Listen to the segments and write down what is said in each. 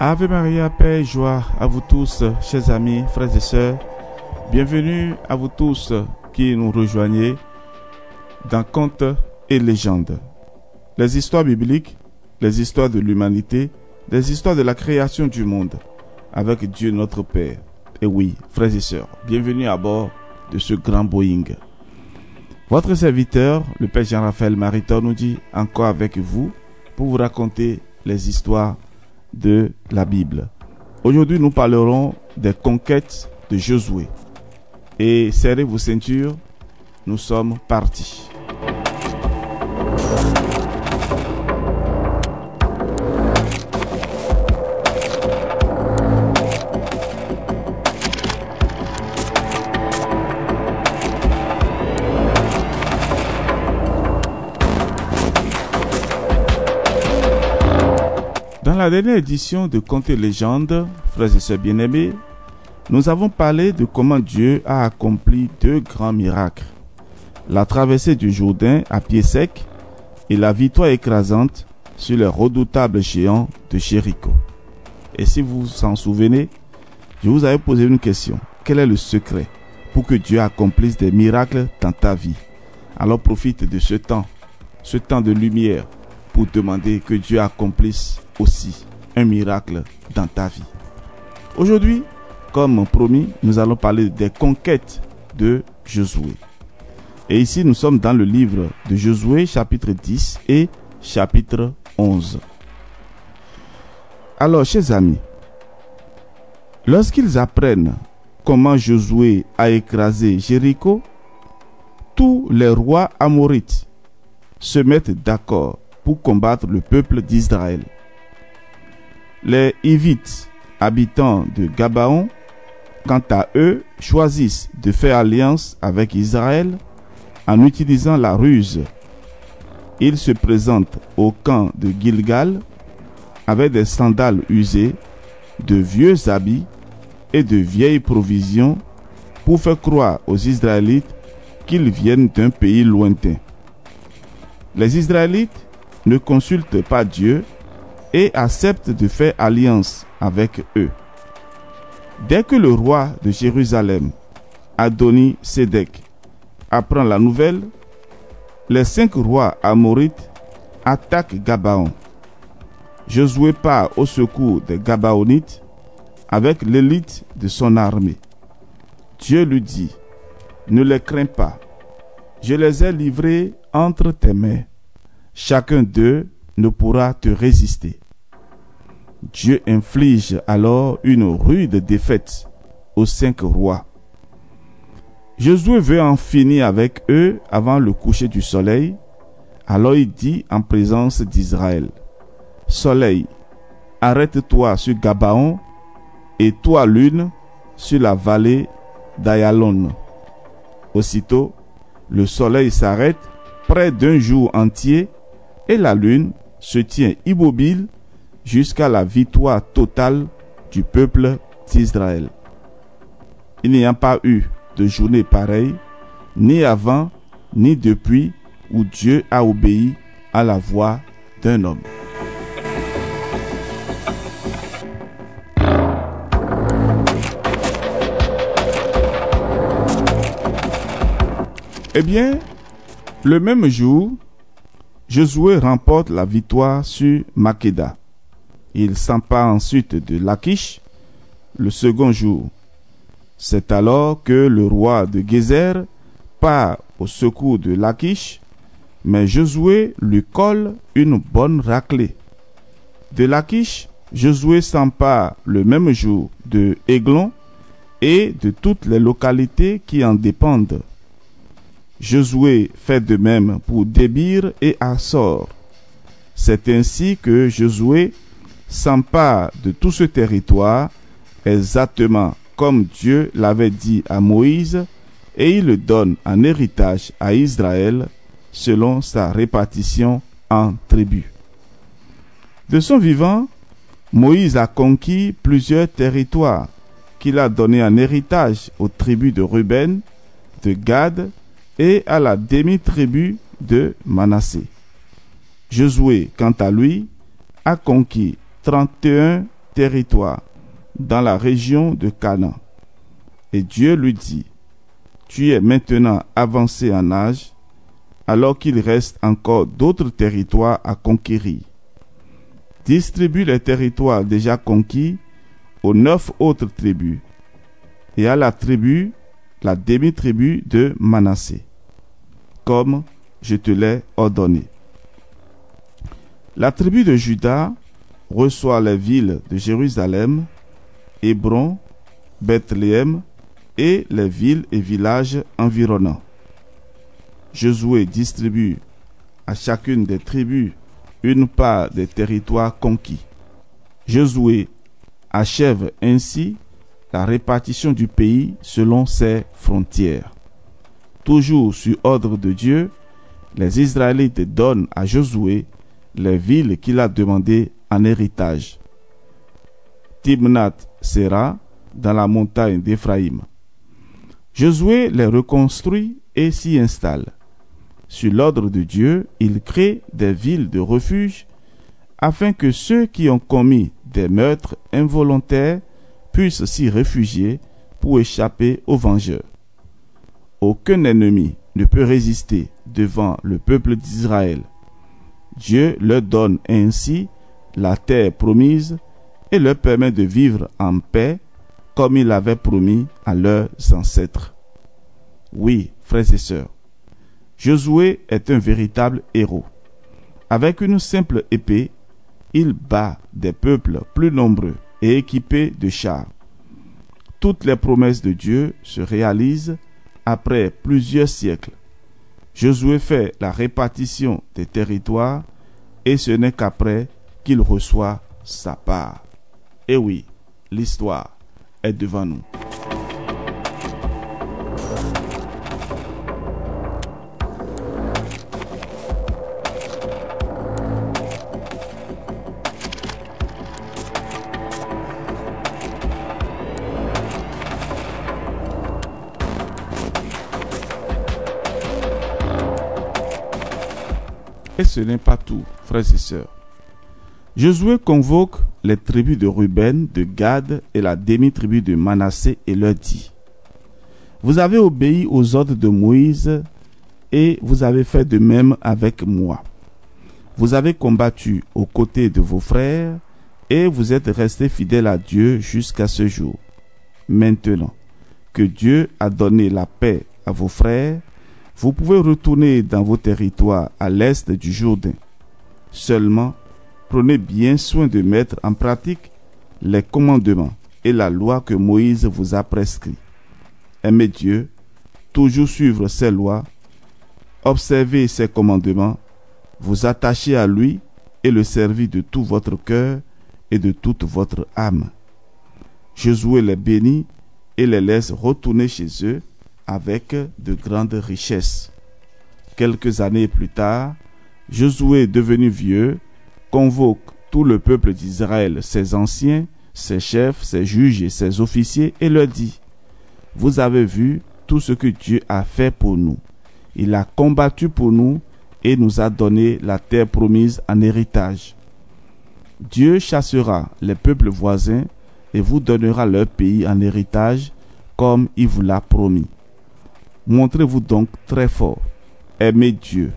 Ave Maria, paix et joie à vous tous, chers amis, frères et sœurs. Bienvenue à vous tous qui nous rejoignez dans Contes et légendes. Les histoires bibliques, les histoires de l'humanité, les histoires de la création du monde, avec Dieu notre Père. Et oui, frères et sœurs, bienvenue à bord de ce grand Boeing. Votre serviteur, le Père Jean-Raphaël Mariton, nous dit encore avec vous pour vous raconter les histoires de la Bible. Aujourd'hui, nous parlerons des conquêtes de Josué. Et serrez vos ceintures, nous sommes partis. Dans la dernière édition de Contes et légendes, frères et sœurs bien-aimés, nous avons parlé de comment Dieu a accompli deux grands miracles. La traversée du Jourdain à pied sec et la victoire écrasante sur les redoutables géants de Jéricho. Et si vous vous en souvenez, je vous avais posé une question. Quel est le secret pour que Dieu accomplisse des miracles dans ta vie? Alors profite de ce temps de lumière, pour demander que Dieu accomplisse aussi un miracle dans ta vie. Aujourd'hui, comme promis, nous allons parler des conquêtes de Josué. Et ici, nous sommes dans le livre de Josué, chapitre 10 et chapitre 11. Alors, chers amis, lorsqu'ils apprennent comment Josué a écrasé Jéricho, tous les rois amorites se mettent d'accord pour combattre le peuple d'Israël. Les Hivites, habitants de Gabaon, quant à eux, choisissent de faire alliance avec Israël en utilisant la ruse. Ils se présentent au camp de Gilgal avec des sandales usées, de vieux habits et de vieilles provisions pour faire croire aux Israélites qu'ils viennent d'un pays lointain. Les Israélites ne consultent pas Dieu et acceptent de faire alliance avec eux. Dès que le roi de Jérusalem, Adoni-Sédec, apprend la nouvelle, les 5 rois amorites attaquent Gabaon. Josué part au secours des Gabaonites avec l'élite de son armée. Dieu lui dit: ne les crains pas, je les ai livrés entre tes mains. Chacun d'eux ne pourra te résister. Dieu inflige alors une rude défaite aux 5 rois. Josué veut en finir avec eux avant le coucher du soleil. Alors il dit en présence d'Israël: Soleil, arrête-toi sur Gabaon, et toi lune sur la vallée d'Ayalon. Aussitôt, le soleil s'arrête près d'un jour entier et la lune se tient immobile jusqu'à la victoire totale du peuple d'Israël. Il n'y a pas eu de journée pareille, ni avant, ni depuis, où Dieu a obéi à la voix d'un homme. Eh bien, le même jour, Josué remporte la victoire sur Makeda. Il s'empare ensuite de Lachish le second jour. C'est alors que le roi de Gézer part au secours de Lachish, mais Josué lui colle une bonne raclée. De Lachish, Josué s'empare le même jour de Églon et de toutes les localités qui en dépendent. Josué fait de même pour Débir et Assor. C'est ainsi que Josué s'empare de tout ce territoire, exactement comme Dieu l'avait dit à Moïse, et il le donne en héritage à Israël, selon sa répartition en tribus. De son vivant, Moïse a conquis plusieurs territoires qu'il a donnés en héritage aux tribus de Ruben, de Gad et à la demi-tribu de Manassé. Josué, quant à lui, a conquis 31 territoire dans la région de Canaan. Et Dieu lui dit, tu es maintenant avancé en âge, alors qu'il reste encore d'autres territoires à conquérir. Distribue les territoires déjà conquis aux 9 autres tribus et à la demi-tribu de Manassé, comme je te l'ai ordonné. La tribu de Juda reçoit les villes de Jérusalem, Hébron, Bethléem et les villes et villages environnants. Josué distribue à chacune des tribus une part des territoires conquis. Josué achève ainsi la répartition du pays selon ses frontières. Toujours sur ordre de Dieu, les Israélites donnent à Josué les villes qu'il a demandées en héritage. Timnath-Séra dans la montagne d'Éphraïm. Josué les reconstruit et s'y installe. Sur l'ordre de Dieu, il crée des villes de refuge afin que ceux qui ont commis des meurtres involontaires puissent s'y réfugier pour échapper aux vengeurs. Aucun ennemi ne peut résister devant le peuple d'Israël. Dieu leur donne ainsi la terre promise et leur permet de vivre en paix comme il avait promis à leurs ancêtres. Oui, frères et sœurs, Josué est un véritable héros. Avec une simple épée, il bat des peuples plus nombreux et équipés de chars. Toutes les promesses de Dieu se réalisent après plusieurs siècles. Josué fait la répartition des territoires et ce n'est qu'après qu'il reçoit sa part. Et oui, l'histoire est devant nous. Et ce n'est pas tout, frères et sœurs. Josué convoque les tribus de Ruben, de Gad et la demi-tribu de Manassé et leur dit: vous avez obéi aux ordres de Moïse et vous avez fait de même avec moi. Vous avez combattu aux côtés de vos frères et vous êtes restés fidèles à Dieu jusqu'à ce jour. Maintenant que Dieu a donné la paix à vos frères, vous pouvez retourner dans vos territoires à l'est du Jourdain. Seulement, prenez bien soin de mettre en pratique les commandements et la loi que Moïse vous a prescrits. Aimez Dieu, toujours suivre ses lois, observer ses commandements, vous attacher à lui et le servir de tout votre cœur et de toute votre âme. Josué les bénit et les laisse retourner chez eux avec de grandes richesses. Quelques années plus tard, Josué, devenu vieux, convoque tout le peuple d'Israël, ses anciens, ses chefs, ses juges et ses officiers, et leur dit: vous avez vu tout ce que Dieu a fait pour nous. Il a combattu pour nous et nous a donné la terre promise en héritage. Dieu chassera les peuples voisins et vous donnera leur pays en héritage comme il vous l'a promis. Montrez-vous donc très fort, aimez Dieu,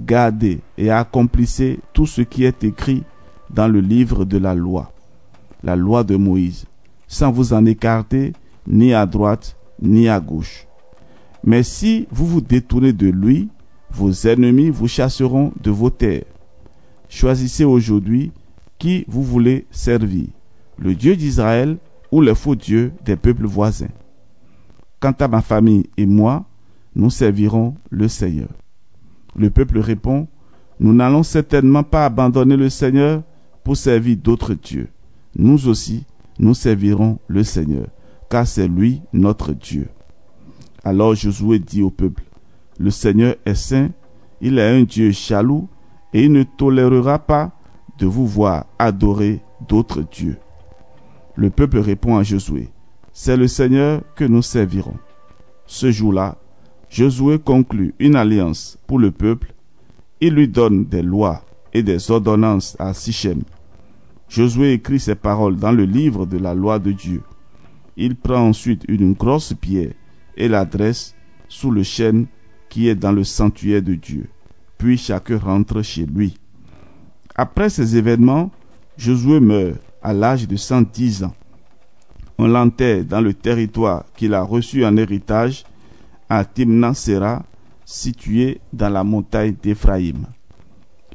gardez et accomplissez tout ce qui est écrit dans le livre de la loi de Moïse, sans vous en écarter ni à droite ni à gauche. Mais si vous vous détournez de lui, vos ennemis vous chasseront de vos terres. Choisissez aujourd'hui qui vous voulez servir, le Dieu d'Israël ou les faux dieux des peuples voisins. Quant à ma famille et moi, nous servirons le Seigneur. Le peuple répond: nous n'allons certainement pas abandonner le Seigneur pour servir d'autres dieux. Nous aussi, nous servirons le Seigneur, car c'est lui notre Dieu. Alors Josué dit au peuple: le Seigneur est saint, il est un Dieu jaloux, et il ne tolérera pas de vous voir adorer d'autres dieux. Le peuple répond à Josué: c'est le Seigneur que nous servirons. Ce jour-là, Josué conclut une alliance pour le peuple. Il lui donne des lois et des ordonnances à Sichem. Josué écrit ces paroles dans le livre de la loi de Dieu. Il prend ensuite une grosse pierre et la dresse sous le chêne qui est dans le sanctuaire de Dieu. Puis chacun rentre chez lui. Après ces événements, Josué meurt à l'âge de 110 ans. On l'enterre dans le territoire qu'il a reçu en héritage à Timnath-Séra, situé dans la montagne d'Éphraïm.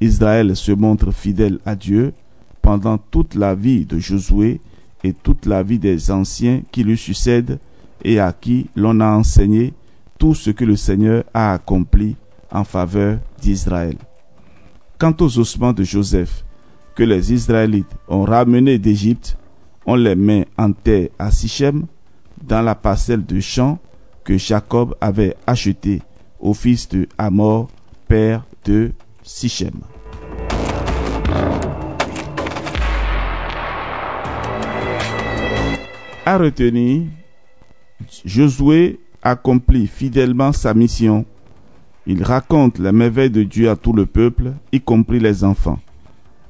Israël se montre fidèle à Dieu pendant toute la vie de Josué et toute la vie des anciens qui lui succèdent et à qui l'on a enseigné tout ce que le Seigneur a accompli en faveur d'Israël. Quant aux ossements de Joseph que les Israélites ont ramenés d'Égypte, on les met en terre à Sichem, dans la parcelle de champ que Jacob avait achetée au fils de Hamor, père de Sichem. À retenir, Josué accomplit fidèlement sa mission. Il raconte les merveilles de Dieu à tout le peuple, y compris les enfants.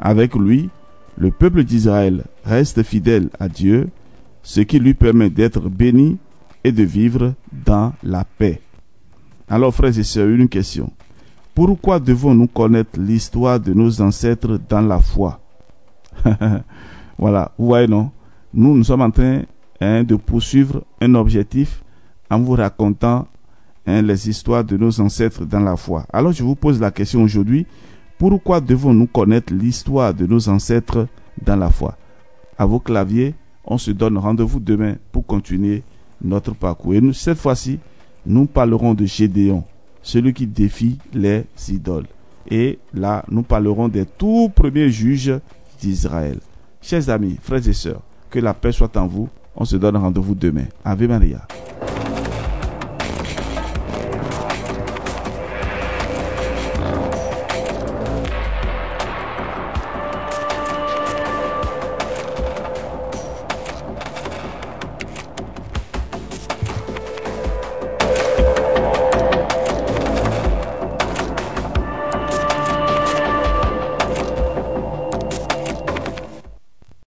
Avec lui, le peuple d'Israël reste fidèle à Dieu, ce qui lui permet d'être béni et de vivre dans la paix. Alors, frères et sœurs, une question. Pourquoi devons-nous connaître l'histoire de nos ancêtres dans la foi? Voilà, vous voyez, non? Nous sommes en train de poursuivre un objectif en vous racontant les histoires de nos ancêtres dans la foi. Alors, je vous pose la question aujourd'hui. Pourquoi devons-nous connaître l'histoire de nos ancêtres dans la foi? À vos claviers, on se donne rendez-vous demain pour continuer notre parcours. Et nous, cette fois-ci, nous parlerons de Gédéon, celui qui défie les idoles. Et là, nous parlerons des tout premiers juges d'Israël. Chers amis, frères et sœurs, que la paix soit en vous. On se donne rendez-vous demain. Ave Maria.